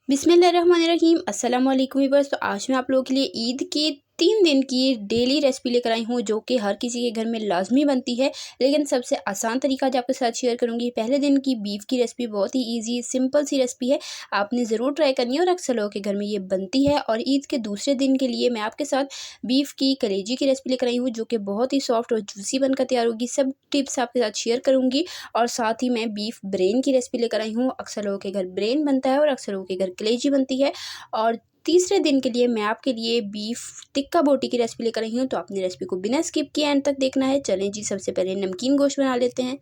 बिस्मिल्लाहिर्रहमानिर्रहीम अस्सलाम वालेकुम व्यूअर्स। तो आज मैं आप लोगों के लिए ईद की 3 दिन की डेली रेसिपी लेकर आई हूँ जो कि हर किसी के घर में लाजमी बनती है, लेकिन सबसे आसान तरीका जो आपके साथ शेयर करूँगी। पहले दिन की बीफ की रेसिपी बहुत ही इजी सिंपल सी रेसिपी है, आपने ज़रूर ट्राई करनी है और अक्सर लोगों के घर में ये बनती है। और ईद के दूसरे दिन के लिए मैं आपके साथ बीफ की कलेजी की रेसिपी लेकर आई हूँ जो कि बहुत ही सॉफ्ट और जूसी बनकर तैयार होगी। सब टिप्स आपके साथ शेयर करूँगी और साथ ही मैं बीफ ब्रेन की रेसिपी लेकर आई हूँ। अक्सर लोगों के घर ब्रेन बनता है और अक्सर लोगों के घर कलेजी बनती है। और तीसरे दिन के लिए मैं आपके लिए बीफ टिक्का बोटी की रेसिपी लेकर आई हूँ, तो आपने रेसिपी को बिना स्किप किए एंड तक देखना है। चलें जी, सबसे पहले नमकीन गोश्त बना लेते हैं।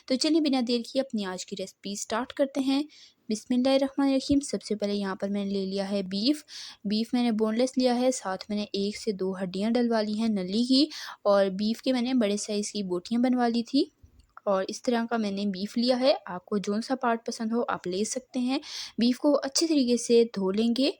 तो चलिए बिना देर किए अपनी आज की रेसिपी स्टार्ट करते हैं। बिस्मिल्लाहिर्रहमानिर्रहीम। सबसे पहले यहाँ पर मैंने ले लिया है बीफ मैंने बोनलेस लिया है, साथ मैंने 1 से 2 हड्डियाँ डलवा ली हैं नली की। और बीफ के मैंने बड़े साइज़ की बोटियाँ बनवा ली थी। और इस तरह का मैंने बीफ लिया है, आपको जौन सा पार्ट पसंद हो आप ले सकते हैं। बीफ को अच्छे तरीके से धो लेंगे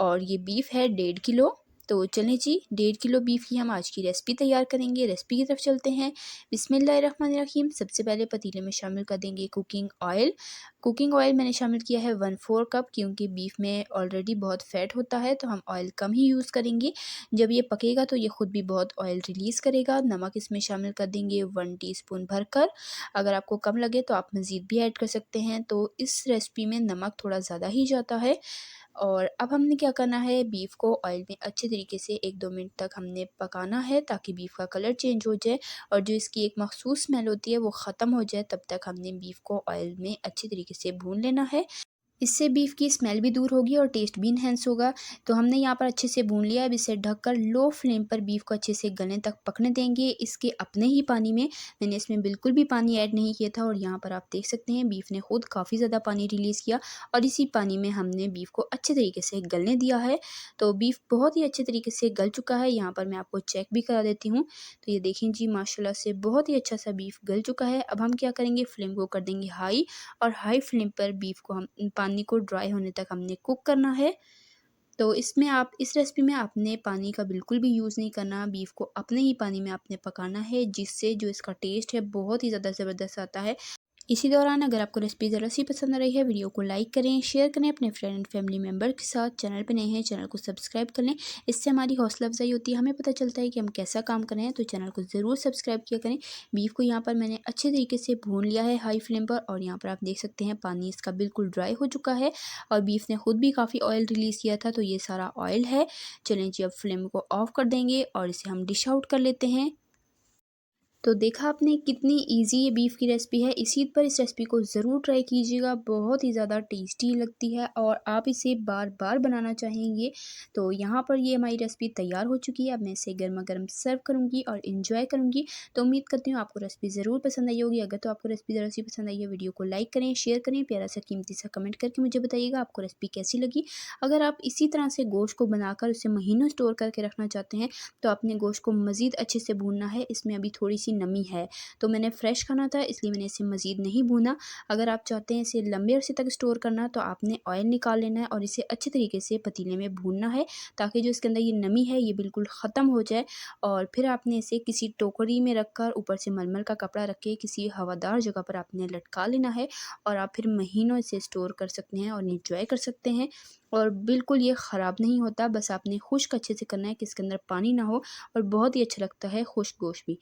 और ये बीफ है 1.5 किलो। तो चलें जी, 1.5 किलो बीफ की हम आज की रेसिपी तैयार करेंगे। रेसिपी की तरफ चलते हैं। बिस्मिल्लाहिर्रहमानिर्रहीम। सबसे पहले पतीले में शामिल कर देंगे कुकिंग ऑयल मैंने शामिल किया है 1/4 कप, क्योंकि बीफ में ऑलरेडी बहुत फ़ैट होता है तो हम ऑयल कम ही यूज़ करेंगे। जब ये पकेगा तो ये ख़ुद भी बहुत ऑयल रिलीज़ करेगा। नमक इसमें शामिल कर देंगे 1 टीस्पून भरकर। अगर आपको कम लगे तो आप मज़ीद भी ऐड कर सकते हैं। तो इस रेसिपी में नमक थोड़ा ज़्यादा ही जाता है। और अब हमने क्या करना है, बीफ को ऑयल में अच्छे तरीके से 1-2 मिनट तक हमने पकाना है ताकि बीफ का कलर चेंज हो जाए और जो इसकी एक मख़सूस स्मेल होती है वो ख़त्म हो जाए। तब तक हमने बीफ को ऑयल में अच्छी तरीके से भून लेना है। इससे बीफ की स्मेल भी दूर होगी और टेस्ट भी इन्हेंस होगा। तो हमने यहाँ पर अच्छे से भून लिया है। अब इसे ढककर लो फ्लेम पर बीफ को अच्छे से गलने तक पकने देंगे। इसके अपने ही पानी में, मैंने इसमें बिल्कुल भी पानी ऐड नहीं किया था। और यहाँ पर आप देख सकते हैं बीफ ने खुद काफ़ी ज़्यादा पानी रिलीज़ किया और इसी पानी में हमने बीफ को अच्छे तरीके से गलने दिया है। तो बीफ बहुत ही अच्छे तरीके से गल चुका है। यहाँ पर मैं आपको चेक भी करा देती हूँ। तो ये देखें जी, माशाल्लाह से बहुत ही अच्छा सा बीफ गल चुका है। अब हम क्या करेंगे, फ्लेम को कर देंगे हाई और हाई फ्लेम पर बीफ को हम पानी को ड्राई होने तक हमने कुक करना है। तो इसमें आप इस रेसिपी में आपने पानी का बिल्कुल भी यूज़ नहीं करना, बीफ को अपने ही पानी में आपने पकाना है, जिससे जो इसका टेस्ट है बहुत ही ज़्यादा ज़बरदस्त आता है। इसी दौरान अगर आपको रेसिपी ज़रा सी पसंद आ रही है, वीडियो को लाइक करें, शेयर करें अपने फ्रेंड एंड फैमिली मेम्बर के साथ। चैनल पे नए हैं, चैनल को सब्सक्राइब कर लें, इससे हमारी हौसला अफजाई होती है, हमें पता चलता है कि हम कैसा काम कर रहे हैं। तो चैनल को ज़रूर सब्सक्राइब किया करें। बीफ को यहाँ पर मैंने अच्छे तरीके से भून लिया है हाई फ्लेम पर और यहाँ पर आप देख सकते हैं पानी इसका बिल्कुल ड्राई हो चुका है और बीफ ने खुद भी काफ़ी ऑयल रिलीज़ किया था, तो ये सारा ऑयल है। चलें जी, अब फ्लेम को ऑफ कर देंगे और इसे हम डिश आउट कर लेते हैं। तो देखा आपने कितनी इजी ये बीफ की रेसिपी है। इसी पर इस रेसिपी को ज़रूर ट्राई कीजिएगा, बहुत ही ज़्यादा टेस्टी लगती है और आप इसे बार बार बनाना चाहेंगे। तो यहाँ पर ये हमारी रेसिपी तैयार हो चुकी है। अब मैं इसे गर्मा गर्म सर्व करूँगी और इन्जॉय करूँगी। तो उम्मीद करती हूँ आपको रेसिपी ज़रूर पसंद आई होगी। अगर तो आपको रेसिपी ज़रा सी पसंद आई है, वीडियो को लाइक करें, शेयर करें, प्यारा सा कीमती सा कमेंट करके मुझे बताइएगा आपको रेसिपी कैसी लगी। अगर आप इसी तरह से गोश्त को बनाकर उसे महीनों स्टोर करके रखना चाहते हैं तो अपने गोश्त को मज़ीद अच्छे से भूनना है। इसमें अभी थोड़ी सी नमी है, तो मैंने फ्रेश खाना था इसलिए मैंने इसे मज़ीद नहीं भूना। अगर आप चाहते हैं इसे लंबे अरसे तक स्टोर करना तो आपने ऑयल निकाल लेना है और इसे अच्छे तरीके से पतीले में भूनना है ताकि जो इसके अंदर ये नमी है ये बिल्कुल ख़त्म हो जाए। और फिर आपने इसे किसी टोकरी में रख कर ऊपर से मलमल का कपड़ा रख के किसी हवादार जगह पर आपने लटका लेना है और आप फिर महीनों इसे स्टोर कर सकते हैं और इंजॉय कर सकते हैं। और बिल्कुल ये ख़राब नहीं होता, बस आपने खुश्क अच्छे से करना है कि इसके अंदर पानी ना हो और बहुत ही अच्छा लगता है खुश्क गोश्त भी।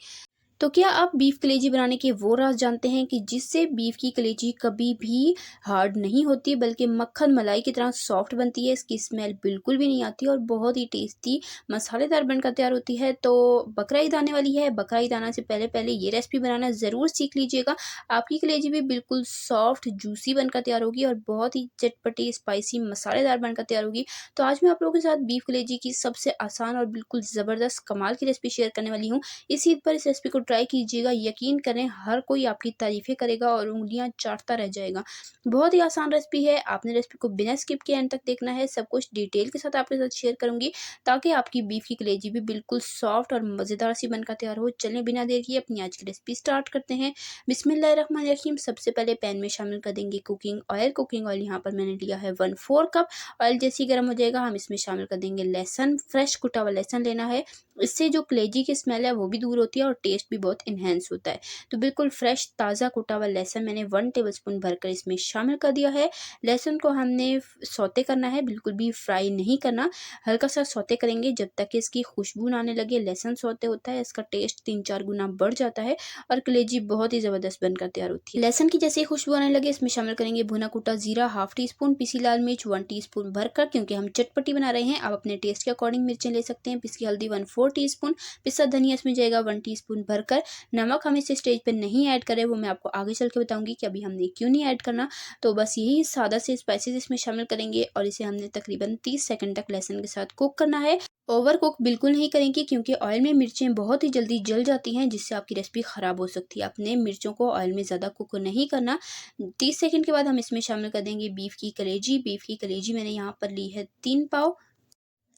तो क्या आप बीफ कलेजी बनाने के वो राज जानते हैं कि जिससे बीफ की कलेजी कभी भी हार्ड नहीं होती बल्कि मक्खन मलाई की तरह सॉफ्ट बनती है, इसकी स्मेल बिल्कुल भी नहीं आती और बहुत ही टेस्टी मसालेदार बनकर तैयार होती है। तो बकरा ईद आने वाली है, बकरा ईद आने से पहले पहले ये रेसिपी बनाना ज़रूर सीख लीजिएगा। आपकी कलेजी भी बिल्कुल सॉफ्ट जूसी बनकर तैयार होगी और बहुत ही चटपटी स्पाइसी मसालेदार बनकर तैयार होगी। तो आज मैं आप लोगों के साथ बीफ कलेजी की सबसे आसान और बिल्कुल ज़बरदस्त कमाल की रेसिपी शेयर करने वाली हूँ। इस ईद पर इस रेसिपी को ट्राई कीजिएगा, यकीन करें हर कोई आपकी तारीफ़ें करेगा और उँगलियाँ चाटता रह जाएगा। बहुत ही आसान रेसिपी है, आपने रेसिपी को बिना स्किप किए एंड तक देखना है। सब कुछ डिटेल के साथ आपके साथ शेयर करूँगी ताकि आपकी बीफ की कलेजी भी बिल्कुल सॉफ्ट और मज़ेदार सी बनकर तैयार हो। चलें बिना देर किए अपनी आज की रेसिपी स्टार्ट करते हैं। बिस्मिल्लाहिर्रहमानिर्रहीम। सबसे पहले पैन में शामिल कर देंगे कुकिंग ऑयल यहाँ पर मैंने लिया है 1/4 कप। ऑयल जैसे ही गर्म हो जाएगा हम इसमें शामिल कर देंगे लहसुन, फ्रेश कुटा हुआ लहसुन लेना है इससे जो कलेजी की स्मेल है वो भी दूर होती है और टेस्ट भी बहुत इन्हेंस होता है। तो बिल्कुल फ्रेश ताज़ा कुटा हुआ लहसुन मैंने 1 टेबलस्पून भरकर इसमें शामिल कर दिया है। लहसुन को हमने सौते करना है, बिल्कुल भी फ्राई नहीं करना। हल्का सा सौते करेंगे जब तक कि इसकी खुशबू ना आने लगे। लहसुन सौते होता है, इसका टेस्ट 3-4 गुना बढ़ जाता है और कलेजी बहुत ही ज़बरदस्त बनकर तैयार होती है। लहसुन की जैसे ही खुशबू आने लगे इसमें शामिल करेंगे भुना कुटा ज़ीरा हाफ टी स्पून, पिसी लाल मिर्च 1 टीस्पून भरकर, क्योंकि हम चटपटी बना रहे हैं। आप अपने टेस्ट के अकॉर्डिंग मिर्चें ले सकते हैं। पिसी हल्दी 1/4 टीस्पून, पिसा धनिया इसमें जाएगा 1 टीस्पून भरकर। नमक हम इस स्टेज पे नहीं ऐड करें, वो मैं आपको आगे चल के बताऊंगी कि अभी हमने क्यों नहीं ऐड करना। तो बस यही सादा से स्पाइसेस इसमें शामिल करेंगे और इसे हमने तकरीबन 30 सेकंड तक लहसुन के साथ कुक करना है। ओवर कुक बिल्कुल नहीं करेंगे, क्योंकि ऑयल में मिर्चें बहुत ही जल्दी जल जाती हैं, जिससे आपकी रेसिपी ख़राब हो सकती है। अपने मिर्चों को ऑयल में ज़्यादा कुक नहीं करना। 30 सेकंड के बाद हम इसमें शामिल कर देंगे बीफ की कलेजी। बीफ की कलेजी मैंने यहाँ पर ली है 3 पाव,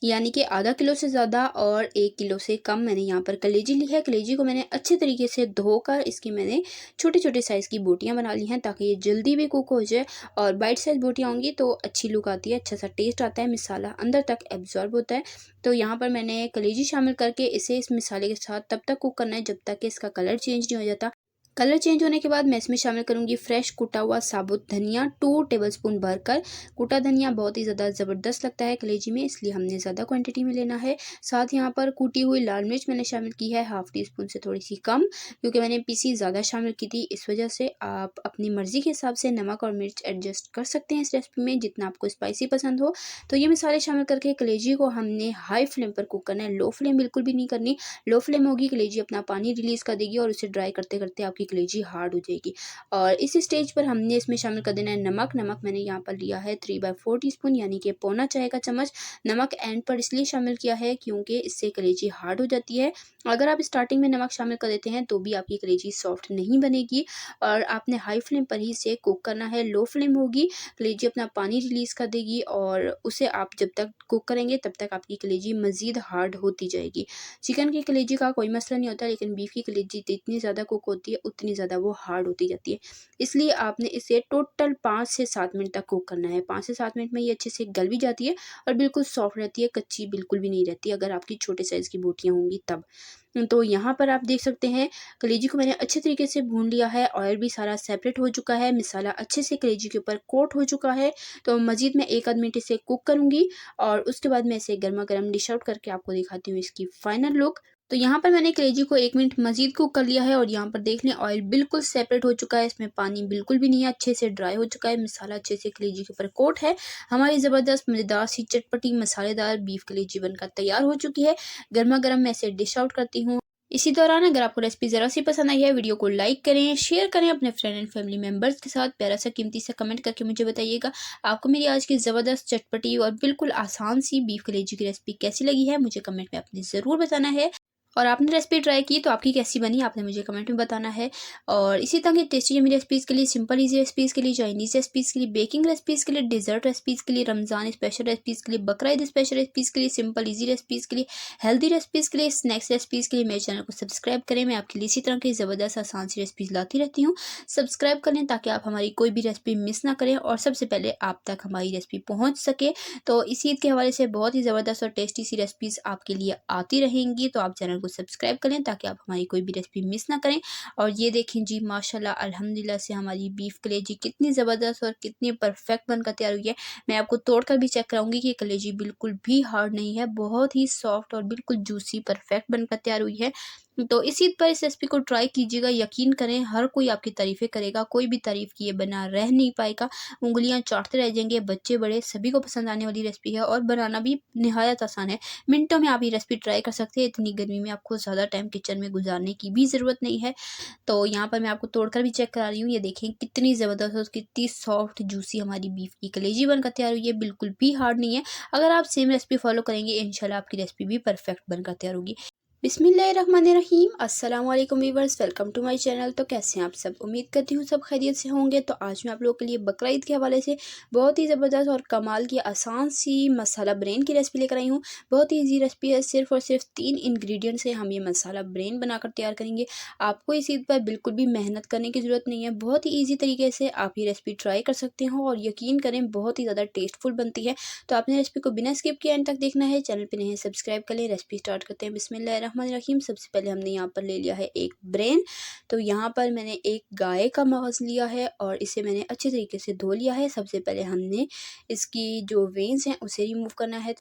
यानी कि आधा किलो से ज़्यादा, और 1 किलो से कम मैंने यहाँ पर कलेजी ली है। कलेजी को मैंने अच्छे तरीके से धोकर इसकी मैंने छोटे-छोटे साइज़ की बोटियाँ बना ली हैं, ताकि ये जल्दी भी कुक हो जाए। और बाइट साइज़ बोटियाँ होंगी तो अच्छी लुक आती है, अच्छा सा टेस्ट आता है, मसाला अंदर तक एब्ज़ॉर्ब होता है। तो यहाँ पर मैंने कलेजी शामिल करके इसे इस मसाले के साथ तब तक कुक करना है जब तक कि इसका कलर चेंज नहीं हो जाता। कलर चेंज होने के बाद मैं इसमें शामिल करूँगी फ्रेश कुटा हुआ साबुत धनिया 2 टेबलस्पून भरकर। कुटा धनिया बहुत ही ज़्यादा ज़बरदस्त लगता है कलेजी में, इसलिए हमने ज़्यादा क्वांटिटी में लेना है। साथ यहाँ पर कूटी हुई लाल मिर्च मैंने शामिल की है हाफ टी स्पून से थोड़ी सी कम, क्योंकि मैंने पीसी ज़्यादा शामिल की थी। इस वजह से आप अपनी मर्ज़ी के हिसाब से नमक और मिर्च एडजस्ट कर सकते हैं इस रेसिपी में, जितना आपको स्पाइसी पसंद हो। तो ये मसाले शामिल करके कलेजी को हमने हाई फ्लेम पर कुक करना है, लो फ्लेम बिल्कुल भी नहीं करनी। लो फ्लेम होगी कलेजी अपना पानी रिलीज़ कर देगी और उसे ड्राई करते करते आपकी कलेजी हार्ड हो जाएगी। और इस स्टेज पर हमने इसमें शामिल कर देना है नमक। नमक मैंने यहाँ पर लिया है 3/4 टीस्पून, यानी कि पौना चाय का चम्मच। नमक एंड पर इसलिए शामिल किया है क्योंकि इससे कलेजी हार्ड हो जाती है। अगर आप स्टार्टिंग में नमक शामिल कर देते हैं तो भी आपकी कलेजी सॉफ्ट नहीं बनेगी, और आपने हाई फ्लेम पर ही इसे कुक करना है। लो फ्लेम होगी, कलेजी अपना पानी रिलीज़ कर देगी और उसे आप जब तक कुक करेंगे तब तक आपकी कलेजी मज़ीद हार्ड होती जाएगी। चिकन की कलेजी का कोई मसला नहीं होता, लेकिन बीफ की कलेजी जितनी ज़्यादा कुक होती है उतनी ज़्यादा वो हार्ड होती जाती है। इसलिए आपने इसे टोटल 5 से 7 मिनट तक कुक करना है। 5 से 7 मिनट में ये अच्छे से गल भी जाती है और बिल्कुल सॉफ्ट रहती है, कच्ची बिल्कुल भी नहीं रहती, अगर आपकी छोटे साइज़ की बोटियाँ होंगी तब। तो यहाँ पर आप देख सकते हैं कलेजी को मैंने अच्छे तरीके से भून लिया है, ऑयल भी सारा सेपरेट हो चुका है, मसाला अच्छे से कलेजी के ऊपर कोट हो चुका है। तो मज़ीद मैं 1 आध मिनट इसे कुक करूँगी और उसके बाद मैं इसे गरमा-गरम डिश आउट करके आपको दिखाती हूँ इसकी फाइनल लुक। तो यहाँ पर मैंने कलेजी को 1 मिनट मज़ीद कुक कर लिया है और यहाँ पर देख लें ऑयल बिल्कुल सेपरेट हो चुका है, इसमें पानी बिल्कुल भी नहीं है, अच्छे से ड्राई हो चुका है, मसाला अच्छे से कलेजी के ऊपर कोट है। हमारी ज़बरदस्त मज़ेदार सी चटपटी मसालेदार बीफ कलेजी बनकर तैयार हो चुकी है। गरमा-गरम मैं इसे डिश आउट करती हूँ। इसी दौरान अगर आपको रेसिपी ज़रा सी पसंद आई है, वीडियो को लाइक करें, शेयर करें अपने फ्रेंड एंड फैमिली मेंबर्स के साथ। प्यारा सा कीमती सा कमेंट करके मुझे बताइएगा आपको मेरी आज की ज़बरदस्त चटपटी और बिल्कुल आसान सी बीफ कलेजी की रेसिपी कैसी लगी है। मुझे कमेंट में अपनी ज़रूर बताना है, और आपने रेसिपी ट्राई की तो आपकी कैसी बनी आपने मुझे कमेंट में बताना है। और इसी तरह की टेस्टी यम्मी रेसिपीज़ के लिए, सिंपल ईजी रेसिपीज़ के लिए, चाइनीज़ रेसिपीज़ के लिए, बेकिंग रेसिपीज़ के लिए, डेजर्ट रेसिपीज़ के लिए, रमज़ान स्पेशल रेसिपीज़ के लिए, बकरा ईद स्पेशल रेसिपीज़ के लिए, सिंपल ईजी रेसिपीज़ के लिए, हेल्दी रेसिपीज़ के लिए, स्नैक्स रेसिपीज़ के लिए मेरे चैनल को सब्सक्राइब करें। मैं आपके लिए इसी तरह की ज़बरदस्त आसान सी रेसिपीज़ लाती रहती हूँ। सब्सक्राइब कर लें ताकि आप हमारी कोई भी रेसिपी मिस ना करें और सबसे पहले आप तक हमारी रेसिपी पहुँच सके। तो इस ईद के हवाले से बहुत ही ज़बरदस्त और टेस्टी सी रेसिपीज़ आपके लिए आती रहेंगी, तो आप चैनल को सब्सक्राइब करें ताकि आप हमारी कोई भी रेसिपी मिस ना करें। और ये देखें जी, माशाल्लाह अल्हम्दुलिल्लाह से हमारी बीफ कलेजी कितनी ज़बरदस्त और कितनी परफेक्ट बनकर तैयार हुई है। मैं आपको तोड़ कर भी चेक कराऊंगी कि कलेजी बिल्कुल भी हार्ड नहीं है, बहुत ही सॉफ्ट और बिल्कुल जूसी परफेक्ट बनकर तैयार हुई है। तो इस ईद पर इस रेसिपी को ट्राई कीजिएगा, यकीन करें हर कोई आपकी तारीफ़ें करेगा, कोई भी तारीफ़ किए बिना रह नहीं पाएगा, उँगलियां चाटते रह जाएंगे, बच्चे बड़े सभी को पसंद आने वाली रेसिपी है और बनाना भी निहायत आसान है। मिनटों में आप ये रेसिपी ट्राई कर सकते हैं, इतनी गर्मी में आपको ज़्यादा टाइम किचन में गुजारने की भी ज़रूरत नहीं है। तो यहाँ पर मैं आपको तोड़कर भी चेक करा रही हूँ, ये देखें कितनी ज़बरदस्त और कितनी सॉफ्ट जूसी हमारी बीफ की कलेजी बनकर तैयार हुई है, बिल्कुल भी हार्ड नहीं है। अगर आप सेम रेसिपी फॉलो करेंगे इंशाल्लाह आपकी रेसिपी भी परफेक्ट बनकर तैयार होगी। बिस्मिल्लाहिर्रहमानिर्रहीम। अस्सलाम वालेकुम viewers, welcome to my channel. तो कैसे हैं आप सब? उम्मीद करती हूँ सब खैरियत से होंगे। तो आज मैं आप लोगों के लिए बकरा ईद के हवाले से बहुत ही ज़बरदस्त और कमाल की आसान सी मसाला ब्रेन की रेसिपी लेकर आई हूँ। बहुत ही ईजी रेसिपी है, सिर्फ और सिर्फ 3 इंग्रेडिएंट से हम ये मसाला ब्रेन बनाकर तैयार करेंगे। आपको इस ईद पर बिल्कुल भी मेहनत करने की ज़रूरत नहीं है। बहुत ही ईजी तरीके से आप ये रेसिपी ट्राई कर सकते हो और यकीन करें बहुत ही ज़्यादा टेस्टफुल बनती है। तो आपने रेसिपी को बिना स्किप किए एंड तक देखना है। चैनल पर नहीं है सब्सक्राइब कर लें। रेसिपी स्टार्ट करते हैं। बिस्मिल्लाहिर्रहमानिर्रहीम। सबसे पहले हमने यहाँ पर ले लिया है एक ब्रेन। तो यहाँ पर मैंने एक गाय का मगज़ लिया है और इसे मैंने अच्छे तरीके से धो लिया है। सबसे पहले हमने इसकी जो वेन्स हैं उसे रिमूव करना है।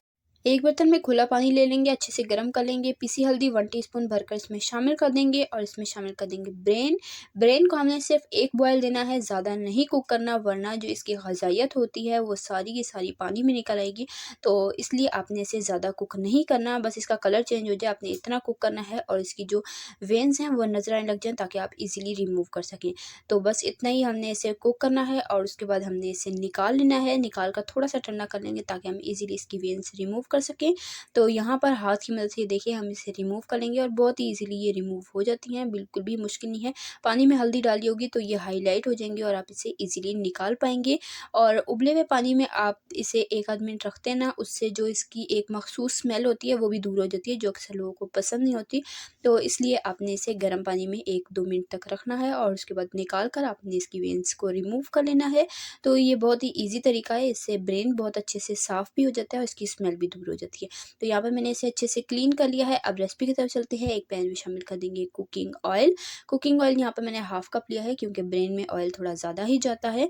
एक बर्तन में खुला पानी ले लेंगे, अच्छे से गर्म कर लेंगे। पिसी हल्दी 1 टीस्पून भरकर इसमें शामिल कर देंगे और इसमें शामिल कर देंगे ब्रेन। ब्रेन को हमने सिर्फ एक बॉयल देना है, ज़्यादा नहीं कुक करना, वरना जो इसकी ग़ज़ाइयत होती है वो सारी की सारी पानी में निकल आएगी। तो इसलिए आपने इसे ज़्यादा कुक नहीं करना, बस इसका कलर चेंज हो जाए आपने इतना कुक करना है और इसकी जो वेन्स हैं वो नज़र आने लग जाएँ ताकि आप ईज़िली रिमूव कर सकें। तो बस इतना ही हमने इसे कुक करना है और उसके बाद हमने इसे निकाल लेना है। निकाल कर थोड़ा सा ठंडा कर लेंगे ताकि हम ईज़िली इसकी वेन्स रिमूव कर सकें। तो यहाँ पर हाथ की मदद से देखिए हम इसे रिमूव कर लेंगे और बहुत ही ईज़िली ये रिमूव हो जाती हैं, बिल्कुल भी मुश्किल नहीं है। पानी में हल्दी डाली होगी तो ये हाईलाइट हो जाएंगी और आप इसे ईज़िली निकाल पाएँगे। और उबले हुए पानी में आप इसे 1 आध मिनट रखते हैं ना, उससे जो इसकी एक मख़सूस स्मेल होती है वो भी दूर हो जाती है, जो अक्सर लोगों को पसंद नहीं होती। तो इसलिए आपने इसे गर्म पानी में 1-2 मिनट तक रखना है और उसके बाद निकाल कर आपने इसकी वेन्स को रिमूव कर लेना है। तो ये बहुत ही ईज़ी तरीका है, इससे ब्रेन बहुत अच्छे से साफ़ भी हो जाता है और इसकी स्मेल भी दूर हो जाती है। तो यहाँ पर मैंने इसे अच्छे से क्लीन कर लिया है। अब रेसिपी की तरफ चलते हैं। एक पैन में शामिल कर देंगे कुकिंग ऑयल। कुकिंग ऑयल यहाँ पर मैंने हाफ़ कप लिया है क्योंकि ब्रेन में ऑयल थोड़ा ज़्यादा ही जाता है।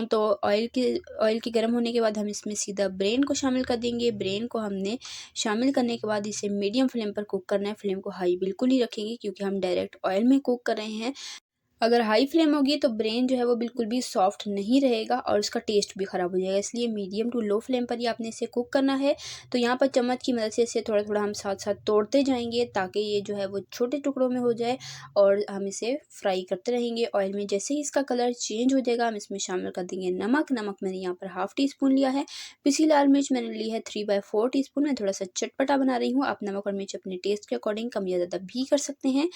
तो ऑयल के गर्म होने के बाद हम इसमें सीधा ब्रेन को शामिल कर देंगे। ब्रेन को हमने शामिल करने के बाद इसे मीडियम फ्लेम पर कुक करना है। फ्लेम को हाई बिल्कुल नहीं रखेंगे क्योंकि हम डायरेक्ट ऑयल में कुक कर रहे हैं। अगर हाई फ्लेम होगी तो ब्रेन जो है वो बिल्कुल भी सॉफ्ट नहीं रहेगा और उसका टेस्ट भी ख़राब हो जाएगा, इसलिए मीडियम टू लो फ्लेम पर ही आपने इसे कुक करना है। तो यहाँ पर चम्मच की मदद से इसे थोड़ा थोड़ा हम साथ साथ तोड़ते जाएंगे ताकि ये जो है वो छोटे टुकड़ों में हो जाए और हम इसे फ्राई करते रहेंगे ऑयल में। जैसे ही इसका कलर चेंज हो जाएगा हम इसमें शामिल कर देंगे नमक। नमक मैंने यहाँ पर हाफ़ टी स्पून लिया है। पिसी लाल मिर्च मैंने ली है 3/4 टीस्पून। मैं थोड़ा सा चटपटा बना रही हूँ, आप नमक और मिर्च अपने टेस्ट के अकॉर्डिंग कम या ज़्यादा भी कर सकते हैं।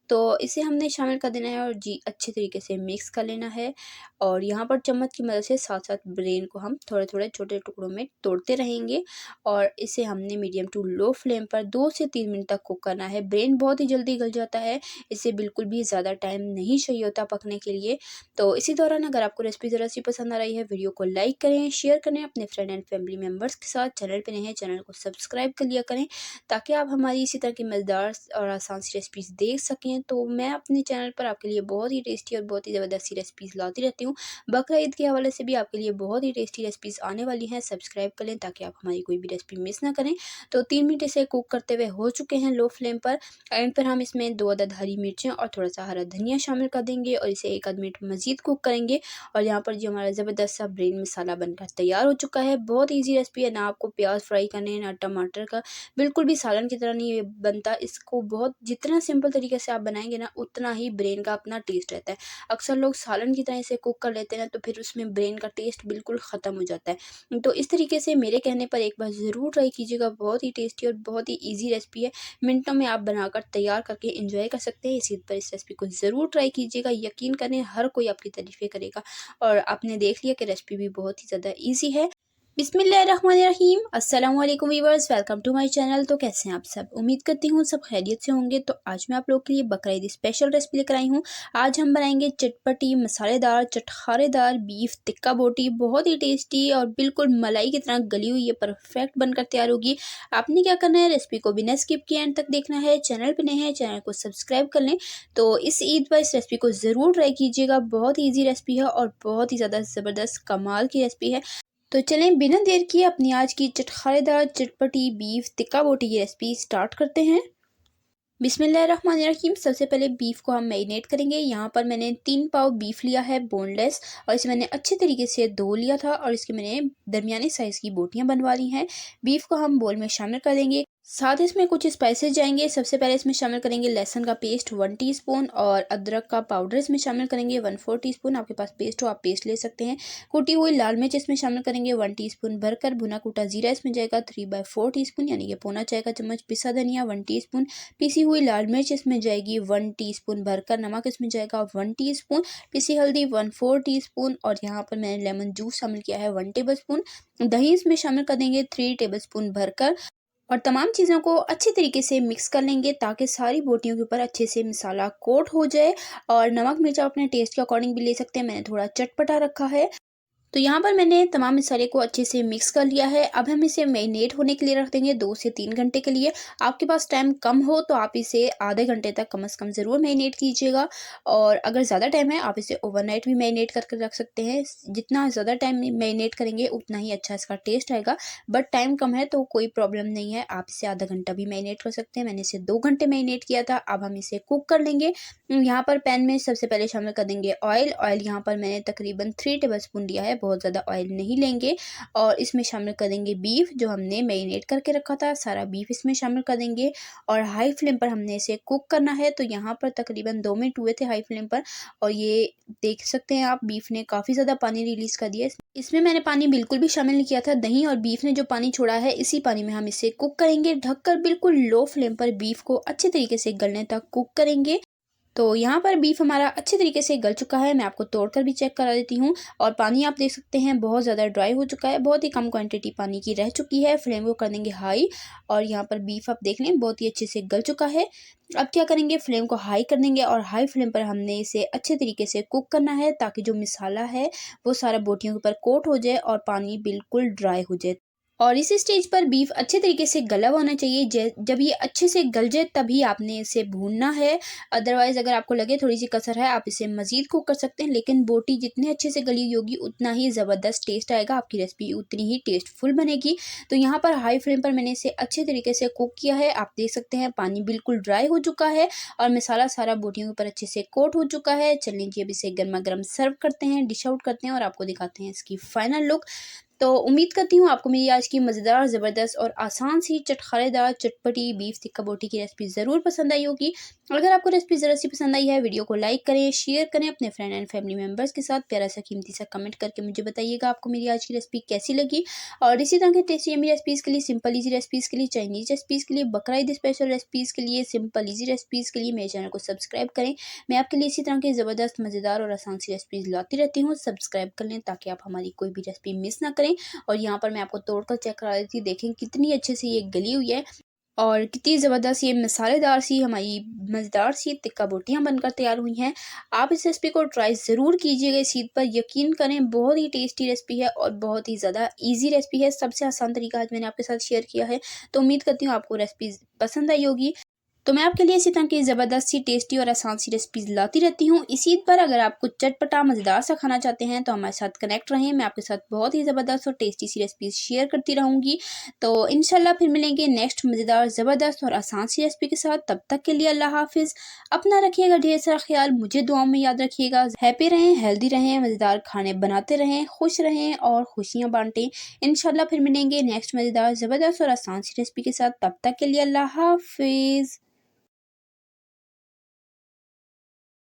तो इसे हमने शामिल कर देना है और जी अच्छे तरीके से मिक्स कर लेना है। और यहाँ पर चम्मच की मदद से साथ साथ ब्रेन को हम थोड़े थोड़े छोटे टुकड़ों में तोड़ते रहेंगे और इसे हमने मीडियम टू लो फ्लेम पर 2 से 3 मिनट तक कुक करना है। ब्रेन बहुत ही जल्दी गल जाता है, इसे बिल्कुल भी ज़्यादा टाइम नहीं चाहिए होता पकने के लिए। तो इसी दौरान अगर आपको रेसिपी ज़रा सी पसंद आ रही है, वीडियो को लाइक करें, शेयर करें अपने फ्रेंड एंड फैमिली मेम्बर्स के साथ। चैनल पर नए हैं, चैनल को सब्सक्राइब कर लिया करें ताकि आप हमारी इसी तरह की मज़ेदार और आसान सी रेसिपीज़ देख सकें। तो मैं अपने चैनल पर आपके लिए बहुत ही टेस्टी और बहुत ही ज़बरदस्त सी रेसिपीज़ लाती रहती हूँ। बकरा ईद के हवाले से भी आपके लिए बहुत ही टेस्टी रेसिपीज़ आने वाली हैं। सब्सक्राइब कर लें ताकि आप हमारी कोई भी रेसिपी मिस ना करें। तो 3 मिनट इसे कुक करते हुए हो चुके हैं लो फ्लेम पर। एंड पर हम इसमें 2 अदद हरी मिर्चें और थोड़ा सा हरा धनिया शामिल कर देंगे और इसे 1 आध मिनट मज़ीद कुक करेंगे। और यहाँ पर जो हमारा ज़बरदस्त सा ब्रेन मसाला बनकर तैयार हो चुका है। बहुत ईजी रेसिपी है, ना आपको प्याज फ्राई करने हैं ना टमाटर का, बिल्कुल भी सालन की तरह नहीं ये बनता। इसको बहुत जितना सिंपल तरीके से आप बनाएंगे ना उतना ही ब्रेन का अपना टेस्ट रहता है। अक्सर लोग सालन की तरह इसे कुक कर लेते हैं ना तो फिर उसमें ब्रेन का टेस्ट बिल्कुल ख़त्म हो जाता है। तो इस तरीके से मेरे कहने पर एक बार ज़रूर ट्राई कीजिएगा। बहुत ही टेस्टी और बहुत ही ईजी रेसिपी है, मिनटों में आप बनाकर तैयार करके इंजॉय कर सकते हैं। इसी पर इस रेसिपी को ज़रूर ट्राई कीजिएगा, यकीन करें हर कोई आपकी तारीफ़ें करेगा। और आपने देख लिया कि रेसिपी भी बहुत ही ज़्यादा ईजी है। बिस्मिल्लाहिर्रहमानिर्रहीम। अस्सलाम वालेकुम viewers, welcome to my channel. तो कैसे हैं आप सब? उम्मीद करती हूँ सब खैरियत से होंगे। तो आज मैं आप लोगों के लिए बकरा ईद स्पेशल रेसिपी लेकर आई हूँ। आज हम बनाएंगे चटपटी मसालेदार चटखारेदार बीफ टिक्का बोटी। बहुत ही टेस्टी और बिल्कुल मलाई की तरह गली हुई ये परफेक्ट बनकर तैयार होगी। आपने क्या करना है, रेसिपी को बिना स्किप किए एंड तक देखना है। चैनल पर नए हैं, चैनल को सब्सक्राइब कर लें। तो इस ईद पर इस रेसिपी को ज़रूर ट्राई कीजिएगा। बहुत ही ईजी रेसिपी है और बहुत ही ज़्यादा ज़बरदस्त कमाल की रेसिपी है। तो चलें बिना देर किए अपनी आज की चटखारेदार चटपटी बीफ टिक्का बोटी की रेसिपी स्टार्ट करते हैं। बिस्मिल्लाहिर्रहमानिर्रहीम। सबसे पहले बीफ को हम मैरिनेट करेंगे। यहाँ पर मैंने 3 पाव बीफ लिया है बोनलेस और इसे मैंने अच्छे तरीके से धो लिया था और इसकी मैंने दरमियाने साइज़ की बोटियाँ बनवा ली हैं। बीफ को हम बोल में शामिल कर देंगे। साथ ही इसमें कुछ स्पाइसेस जाएंगे। सबसे पहले इसमें शामिल करेंगे लहसुन का पेस्ट 1 टीस्पून और अदरक का पाउडर इसमें शामिल करेंगे 1/4 टीस्पून। आपके पास पेस्ट हो आप पेस्ट ले सकते हैं। कुटी हुई लाल मिर्च इसमें शामिल करेंगे 1 टीस्पून भरकर। भुना कूटा जीरा इसमें जाएगा 3/4 टीस्पून यानी कि पौना चाय का चम्मच। पिसा धनिया 1 टीस्पून। पीसी हुई लाल मिर्च इसमें जाएगी 1 टीस्पून भरकर। नमक इसमें जाएगा 1 टीस्पून। पिसी हल्दी 1/4 टीस्पून और यहाँ पर मैंने लेमन जूस शामिल किया है 1 टेबल स्पून। दही इसमें शामिल कर देंगे 3 टेबल स्पून भरकर और तमाम चीज़ों को अच्छे तरीके से मिक्स कर लेंगे ताकि सारी बोटियों के ऊपर अच्छे से मसाला कोट हो जाए। और नमक मिर्च आप अपने टेस्ट के अकॉर्डिंग भी ले सकते हैं। मैंने थोड़ा चटपटा रखा है। तो यहाँ पर मैंने तमाम मसाले को अच्छे से मिक्स कर लिया है। अब हम इसे मैरिनेट होने के लिए रख देंगे 2 से 3 घंटे के लिए। आपके पास टाइम कम हो तो आप इसे आधे घंटे तक कम से कम ज़रूर मैरिनेट कीजिएगा और अगर ज़्यादा टाइम है आप इसे ओवरनाइट भी मैरिनेट करके रख सकते हैं। जितना ज़्यादा टाइम मैरिनेट करेंगे उतना ही अच्छा इसका टेस्ट आएगा। बट टाइम कम है तो कोई प्रॉब्लम नहीं है, आप इसे आधा घंटा भी मैरिनेट कर सकते हैं। मैंने इसे 2 घंटे मैरिनेट किया था। अब हम इसे कुक कर लेंगे। यहाँ पर पैन में सबसे पहले शामिल कर देंगे ऑयल। ऑयल यहाँ पर मैंने तकरीबन 3 टेबल स्पून लिया है, बहुत ज़्यादा ऑयल नहीं लेंगे। और इसमें शामिल कर देंगे बीफ जो हमने मैरिनेट करके रखा था, सारा बीफ इसमें शामिल कर देंगे और हाई फ्लेम पर हमने इसे कुक करना है। तो यहाँ पर तकरीबन 2 मिनट हुए थे हाई फ्लेम पर और ये देख सकते हैं आप बीफ ने काफ़ी ज़्यादा पानी रिलीज़ कर दिया। इसमें मैंने पानी बिल्कुल भी शामिल नहीं किया था। दही और बीफ ने जो पानी छोड़ा है इसी पानी में हम इसे कुक करेंगे। ढककर बिल्कुल लो फ्लेम पर बीफ को अच्छे तरीके से गलने तक कुक करेंगे। तो यहाँ पर बीफ हमारा अच्छे तरीके से गल चुका है। मैं आपको तोड़कर भी चेक करा देती हूँ और पानी आप देख सकते हैं बहुत ज़्यादा ड्राई हो चुका है, बहुत ही कम क्वांटिटी पानी की रह चुकी है। फ्लेम को कर देंगे हाई और यहाँ पर बीफ आप देख लें बहुत ही अच्छे से गल चुका है। अब क्या करेंगे, फ्लेम को हाई कर देंगे और हाई फ्लेम पर हमने इसे अच्छे तरीके से कुक करना है ताकि जो मसाला है वो सारा बोटियों के ऊपर कोट हो जाए और पानी बिल्कुल ड्राई हो जाए। और इस स्टेज पर बीफ अच्छे तरीके से गला हुआ होना चाहिए। जब ये अच्छे से गल जाए तभी आपने इसे भूनना है। अदरवाइज़ अगर आपको लगे थोड़ी सी कसर है आप इसे मज़ीद कुक कर सकते हैं, लेकिन बोटी जितने अच्छे से गली हुई होगी उतना ही ज़बरदस्त टेस्ट आएगा, आपकी रेसिपी उतनी ही टेस्टफुल बनेगी। तो यहाँ पर हाई फ्लेम पर मैंने इसे अच्छे तरीके से कुक किया है। आप देख सकते हैं पानी बिल्कुल ड्राई हो चुका है और मसाला सारा बोटियों के ऊपर अच्छे से कोट हो चुका है। चलिए जी अब इसे गर्मा गर्म सर्व करते हैं, डिश आउट करते हैं और आपको दिखाते हैं इसकी फाइनल लुक। तो उम्मीद करती हूँ आपको मेरी आज की मज़ेदार, ज़बरदस्त और आसान सी चटखारेदार चटपटी बीफ टिक्का बोटी की रेसिपी ज़रूर पसंद आई होगी। अगर आपको रेसिपी ज़रा सी पसंद आई है वीडियो को लाइक करें, शेयर करें अपने फ्रेंड एंड फैमिली मेम्बर्स के साथ। प्यारा सा कीमती सा कमेंट करके मुझे बताइएगा आपको मेरी आज की रेसिपी कैसी लगी। और इसी तरह के टेस्टी यम्मी रेसिपीज़ के लिए, सिंपल ईजी रेसिपीज़ के लिए, चाइनीज़ रेसिपीज़ के लिए, बकरा ईद स्पेशल रेसिपीज़ के लिए, सिंपल ईजी रेसिपीज़ के लिए मेरे चैनल को सब्सक्राइब करें। मैं आपके लिए इसी तरह की ज़बरदस्त, मज़ेदार और आसान सी रेसिपीज़ लाती रहती हूँ। सब्सक्राइब कर लें ताकि आप हमारी कोई भी रेसिपी मिस ना करें। और यहाँ पर मैं आपको तोड़कर चेक करा देती हूँ, देखें कितनी अच्छे से ये गली हुई है और कितनी ज़बरदस्त ये मसालेदार सी हमारी मज़ेदार सी टिक्का बोटियाँ बनकर तैयार हुई हैं। आप इस रेसिपी को ट्राई ज़रूर कीजिएगा, इस ईद पर यकीन करें बहुत ही टेस्टी रेसिपी है और बहुत ही ज़्यादा ईजी रेसिपी है। सबसे आसान तरीका आज मैंने आपके साथ शेयर किया है। तो उम्मीद करती हूँ आपको रेसिपी पसंद आई होगी। तो मैं आपके लिए इसी तरह की ज़बरदस्त सी, टेस्टी और आसान सी रेसिपीज़ लाती रहती हूँ। इस ईद पर अगर आप कुछ चटपटा मज़ेदार सा खाना चाहते हैं तो हमारे साथ कनेक्ट रहें। मैं आपके साथ बहुत ही ज़बरदस्त और टेस्टी सी रेसिपीज़ शेयर करती रहूँगी। तो इंशाल्लाह फिर मिलेंगे नेक्स्ट मज़ेदार, ज़बरदस्त और आसान सी रेसिपी के साथ। तब तक के लिए अल्लाह हाफ़िज़। अपना रखिएगा ढेर सारा ख्याल, मुझे दुआओं में याद रखिएगा। हैप्पी रहें, हेल्दी रहें, मज़ेदार खाने बनाते रहें, खुश रहें और खुशियाँ बाँटें। इंशाल्लाह फिर मिलेंगे नेक्स्ट मज़ेदार, ज़बरदस्त और आसान सी रेसिपी के साथ। तब तक के लिए अल्लाह हाफ़िज़।